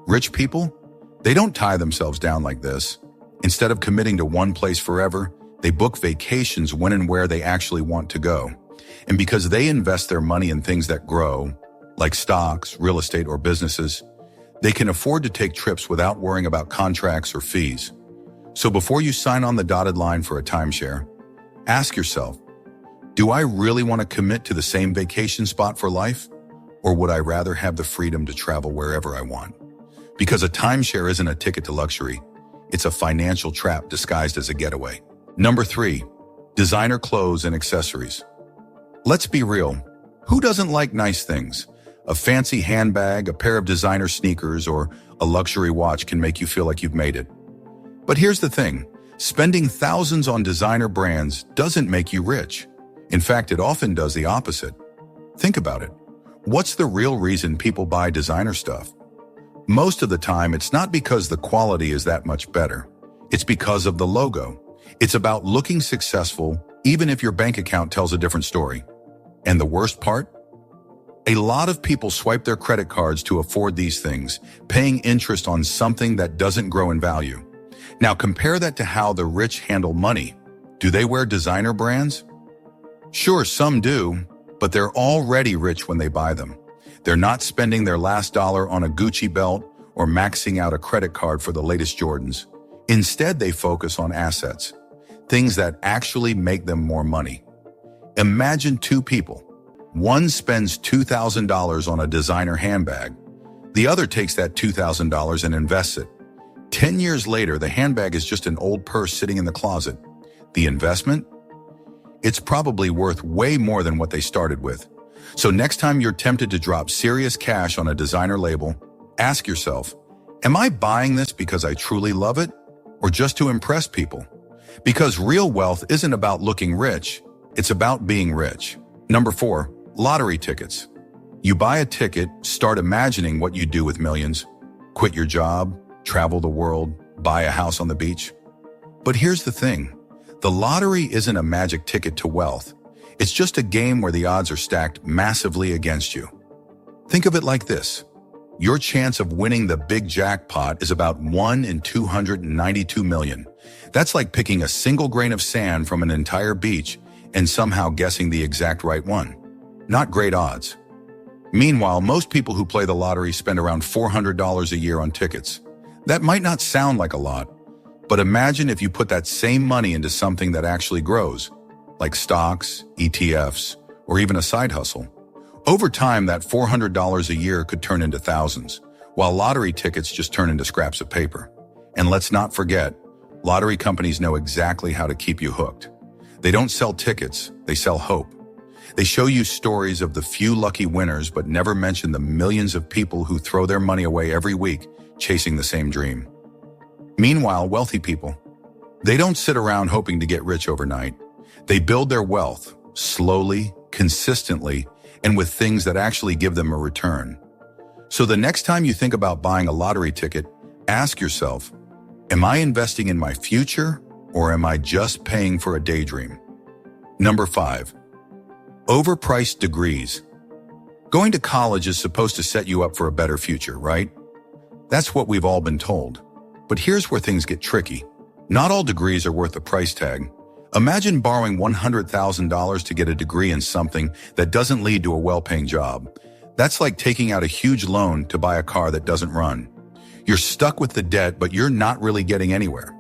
Rich people, they don't tie themselves down like this. Instead of committing to one place forever, they book vacations when and where they actually want to go. And because they invest their money in things that grow, like stocks, real estate, or businesses, they can afford to take trips without worrying about contracts or fees. So before you sign on the dotted line for a timeshare, ask yourself, do I really want to commit to the same vacation spot for life? Or would I rather have the freedom to travel wherever I want? Because a timeshare isn't a ticket to luxury. It's a financial trap disguised as a getaway. Number 3, designer clothes and accessories. Let's be real. Who doesn't like nice things? A fancy handbag, a pair of designer sneakers, or a luxury watch can make you feel like you've made it. But here's the thing. Spending thousands on designer brands doesn't make you rich. In fact, it often does the opposite. Think about it. What's the real reason people buy designer stuff? Most of the time, it's not because the quality is that much better. It's because of the logo. It's about looking successful, even if your bank account tells a different story. And the worst part? A lot of people swipe their credit cards to afford these things, paying interest on something that doesn't grow in value. Now compare that to how the rich handle money. Do they wear designer brands? Sure, some do, but they're already rich when they buy them. They're not spending their last dollar on a Gucci belt or maxing out a credit card for the latest Jordans. Instead, they focus on assets, things that actually make them more money. Imagine two people. One spends $2,000 on a designer handbag. The other takes that $2,000 and invests it. 10 years later, the handbag is just an old purse sitting in the closet. The investment? It's probably worth way more than what they started with. So next time you're tempted to drop serious cash on a designer label, ask yourself, am I buying this because I truly love it or just to impress people? Because real wealth isn't about looking rich, it's about being rich. Number 4, lottery tickets. You buy a ticket, start imagining what you do with millions. Quit your job, travel the world, buy a house on the beach. But here's the thing. The lottery isn't a magic ticket to wealth. It's just a game where the odds are stacked massively against you. Think of it like this. Your chance of winning the big jackpot is about 1 in 292 million. That's like picking a single grain of sand from an entire beach and somehow guessing the exact right one. Not great odds. Meanwhile, most people who play the lottery spend around $400 a year on tickets. That might not sound like a lot, but imagine if you put that same money into something that actually grows, like stocks, ETFs, or even a side hustle. Over time, that $400 a year could turn into thousands, while lottery tickets just turn into scraps of paper. And let's not forget, lottery companies know exactly how to keep you hooked. They don't sell tickets, they sell hope. They show you stories of the few lucky winners, but never mention the millions of people who throw their money away every week chasing the same dream. Meanwhile, wealthy people, they don't sit around hoping to get rich overnight. They build their wealth slowly, consistently, and with things that actually give them a return. So the next time you think about buying a lottery ticket, ask yourself, am I investing in my future or am I just paying for a daydream? Number 5, overpriced degrees. Going to college is supposed to set you up for a better future, right? That's what we've all been told. But here's where things get tricky. Not all degrees are worth the price tag. Imagine borrowing $100,000 to get a degree in something that doesn't lead to a well-paying job. That's like taking out a huge loan to buy a car that doesn't run. You're stuck with the debt, but you're not really getting anywhere.